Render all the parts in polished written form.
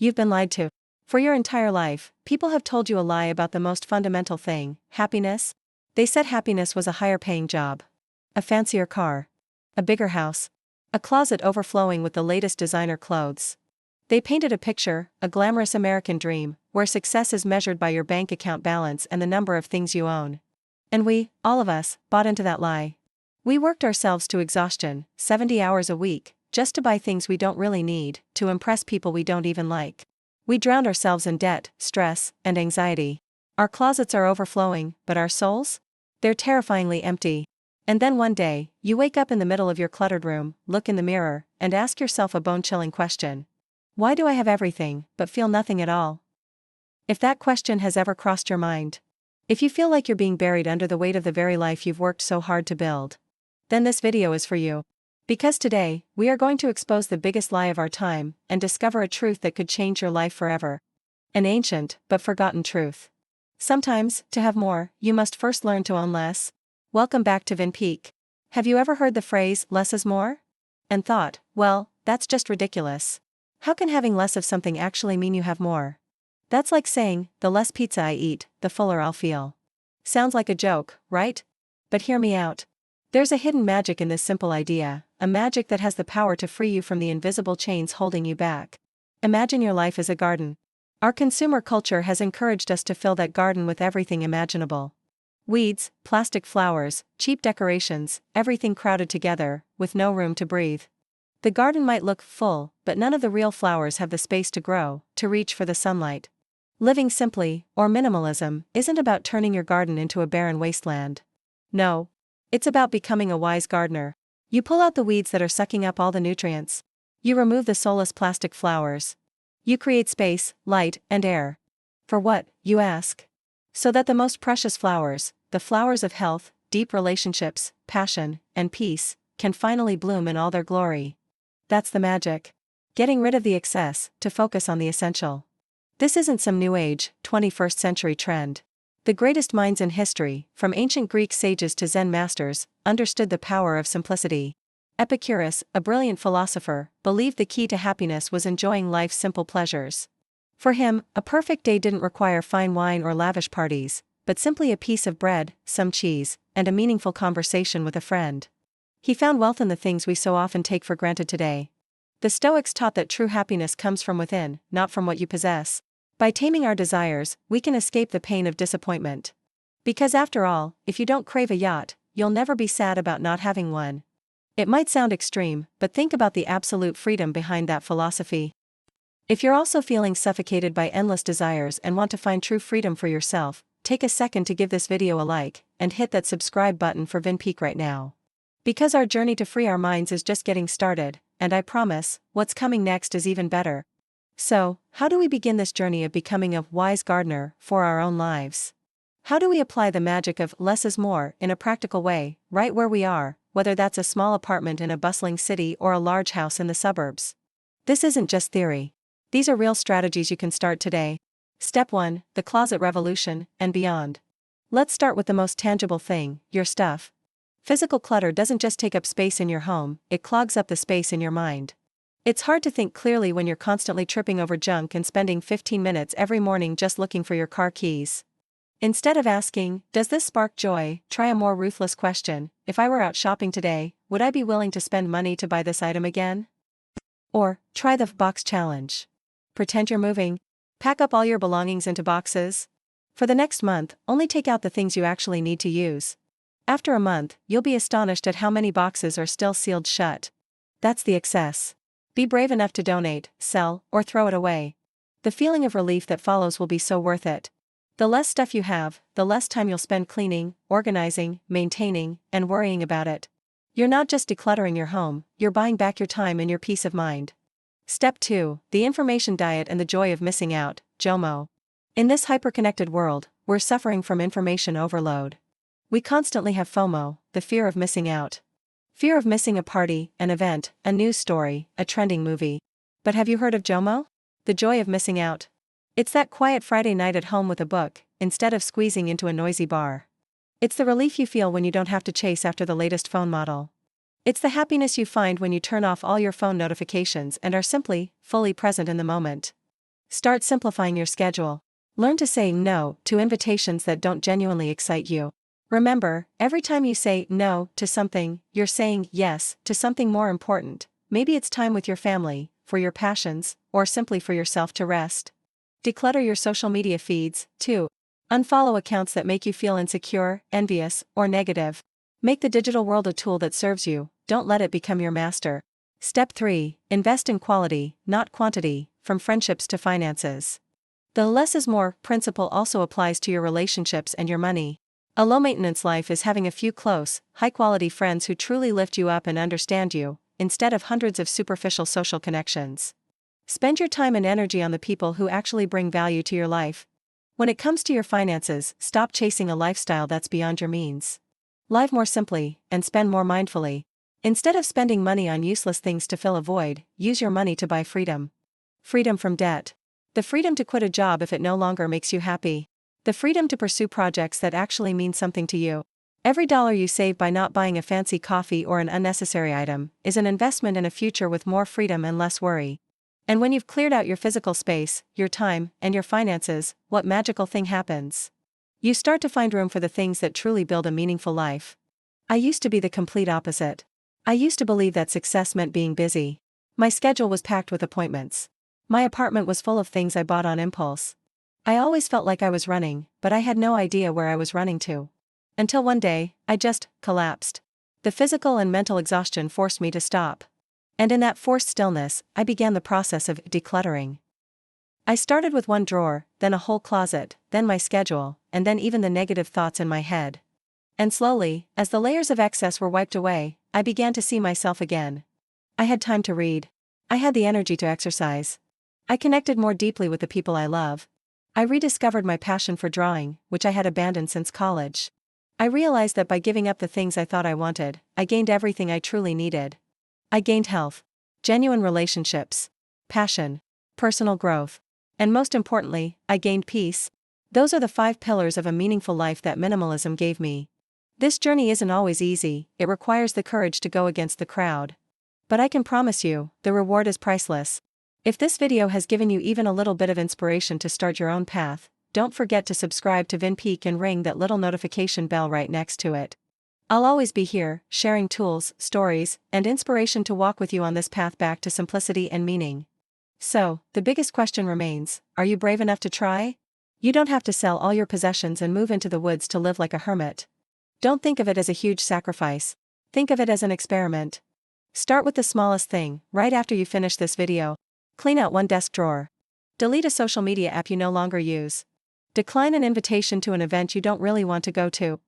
You've been lied to. For your entire life, people have told you a lie about the most fundamental thing, happiness. They said happiness was a higher paying job, a fancier car, a bigger house, a closet overflowing with the latest designer clothes. They painted a picture, a glamorous American dream, where success is measured by your bank account balance and the number of things you own. And we, all of us, bought into that lie. We worked ourselves to exhaustion, 70 hours a week, just to buy things we don't really need, to impress people we don't even like. We drowned ourselves in debt, stress, and anxiety. Our closets are overflowing, but our souls? They're terrifyingly empty. And then one day, you wake up in the middle of your cluttered room, look in the mirror, and ask yourself a bone-chilling question. Why do I have everything, but feel nothing at all? If that question has ever crossed your mind, if you feel like you're being buried under the weight of the very life you've worked so hard to build, then this video is for you. Because today, we are going to expose the biggest lie of our time and discover a truth that could change your life forever. An ancient, but forgotten truth. Sometimes, to have more, you must first learn to own less. Welcome back to VinhPeak. Have you ever heard the phrase, less is more? And thought, well, that's just ridiculous. How can having less of something actually mean you have more? That's like saying, the less pizza I eat, the fuller I'll feel. Sounds like a joke, right? But hear me out. There's a hidden magic in this simple idea, a magic that has the power to free you from the invisible chains holding you back. Imagine your life as a garden. Our consumer culture has encouraged us to fill that garden with everything imaginable. Weeds, plastic flowers, cheap decorations, everything crowded together, with no room to breathe. The garden might look full, but none of the real flowers have the space to grow, to reach for the sunlight. Living simply, or minimalism, isn't about turning your garden into a barren wasteland. No. It's about becoming a wise gardener. You pull out the weeds that are sucking up all the nutrients. You remove the soulless plastic flowers. You create space, light, and air. For what, you ask? So that the most precious flowers, the flowers of health, deep relationships, passion, and peace, can finally bloom in all their glory. That's the magic. Getting rid of the excess, to focus on the essential. This isn't some new age, 21st century trend. The greatest minds in history, from ancient Greek sages to Zen masters, understood the power of simplicity. Epicurus, a brilliant philosopher, believed the key to happiness was enjoying life's simple pleasures. For him, a perfect day didn't require fine wine or lavish parties, but simply a piece of bread, some cheese, and a meaningful conversation with a friend. He found wealth in the things we so often take for granted today. The Stoics taught that true happiness comes from within, not from what you possess. By taming our desires, we can escape the pain of disappointment. Because after all, if you don't crave a yacht, you'll never be sad about not having one. It might sound extreme, but think about the absolute freedom behind that philosophy. If you're also feeling suffocated by endless desires and want to find true freedom for yourself, take a second to give this video a like, and hit that subscribe button for VinhPeak right now. Because our journey to free our minds is just getting started, and I promise, what's coming next is even better. So, how do we begin this journey of becoming a wise gardener for our own lives? How do we apply the magic of less is more in a practical way, right where we are, whether that's a small apartment in a bustling city or a large house in the suburbs? This isn't just theory. These are real strategies you can start today. Step 1, the closet revolution, and beyond. Let's start with the most tangible thing, your stuff. Physical clutter doesn't just take up space in your home, it clogs up the space in your mind. It's hard to think clearly when you're constantly tripping over junk and spending 15 minutes every morning just looking for your car keys. Instead of asking, does this spark joy, try a more ruthless question: if I were out shopping today, would I be willing to spend money to buy this item again? Or, try the box challenge. Pretend you're moving. Pack up all your belongings into boxes. For the next month, only take out the things you actually need to use. After a month, you'll be astonished at how many boxes are still sealed shut. That's the excess. Be brave enough to donate, sell, or throw it away. The feeling of relief that follows will be so worth it. The less stuff you have, the less time you'll spend cleaning, organizing, maintaining, and worrying about it. You're not just decluttering your home, you're buying back your time and your peace of mind. Step 2, the information diet and the joy of missing out, JOMO. In this hyper-connected world, we're suffering from information overload. We constantly have FOMO, the fear of missing out. Fear of missing a party, an event, a news story, a trending movie. But have you heard of JOMO? The joy of missing out. It's that quiet Friday night at home with a book, instead of squeezing into a noisy bar. It's the relief you feel when you don't have to chase after the latest phone model. It's the happiness you find when you turn off all your phone notifications and are simply, fully present in the moment. Start simplifying your schedule. Learn to say no to invitations that don't genuinely excite you. Remember, every time you say no to something, you're saying yes to something more important. Maybe it's time with your family, for your passions, or simply for yourself to rest. Declutter your social media feeds, too. Unfollow accounts that make you feel insecure, envious, or negative. Make the digital world a tool that serves you, don't let it become your master. Step 3. Invest in quality, not quantity, from friendships to finances. The less is more principle also applies to your relationships and your money. A low-maintenance life is having a few close, high-quality friends who truly lift you up and understand you, instead of hundreds of superficial social connections. Spend your time and energy on the people who actually bring value to your life. When it comes to your finances, stop chasing a lifestyle that's beyond your means. Live more simply, and spend more mindfully. Instead of spending money on useless things to fill a void, use your money to buy freedom. Freedom from debt. The freedom to quit a job if it no longer makes you happy. The freedom to pursue projects that actually mean something to you. Every dollar you save by not buying a fancy coffee or an unnecessary item is an investment in a future with more freedom and less worry. And when you've cleared out your physical space, your time, and your finances, what magical thing happens? You start to find room for the things that truly build a meaningful life. I used to be the complete opposite. I used to believe that success meant being busy. My schedule was packed with appointments. My apartment was full of things I bought on impulse. I always felt like I was running, but I had no idea where I was running to. Until one day, I just collapsed. The physical and mental exhaustion forced me to stop. And in that forced stillness, I began the process of decluttering. I started with one drawer, then a whole closet, then my schedule, and then even the negative thoughts in my head. And slowly, as the layers of excess were wiped away, I began to see myself again. I had time to read. I had the energy to exercise. I connected more deeply with the people I love. I rediscovered my passion for drawing, which I had abandoned since college. I realized that by giving up the things I thought I wanted, I gained everything I truly needed. I gained health, genuine relationships, passion, personal growth, and most importantly, I gained peace. Those are the 5 pillars of a meaningful life that minimalism gave me. This journey isn't always easy, it requires the courage to go against the crowd. But I can promise you, the reward is priceless. If this video has given you even a little bit of inspiration to start your own path, don't forget to subscribe to VinhPeak and ring that little notification bell right next to it. I'll always be here, sharing tools, stories, and inspiration to walk with you on this path back to simplicity and meaning. So, the biggest question remains, are you brave enough to try? You don't have to sell all your possessions and move into the woods to live like a hermit. Don't think of it as a huge sacrifice. Think of it as an experiment. Start with the smallest thing. Right after you finish this video, clean out one desk drawer. Delete a social media app you no longer use. Decline an invitation to an event you don't really want to go to.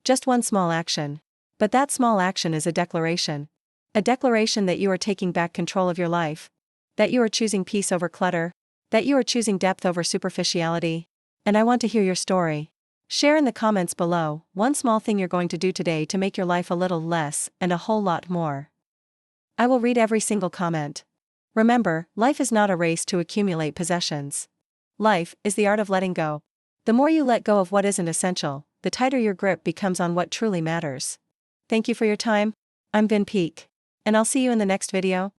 Just one small action. But that small action is a declaration. A declaration that you are taking back control of your life. That you are choosing peace over clutter. That you are choosing depth over superficiality. And I want to hear your story. Share in the comments below one small thing you're going to do today to make your life a little less and a whole lot more. I will read every single comment. Remember, life is not a race to accumulate possessions. Life is the art of letting go. The more you let go of what isn't essential, the tighter your grip becomes on what truly matters. Thank you for your time. I'm VinhPeak. And I'll see you in the next video.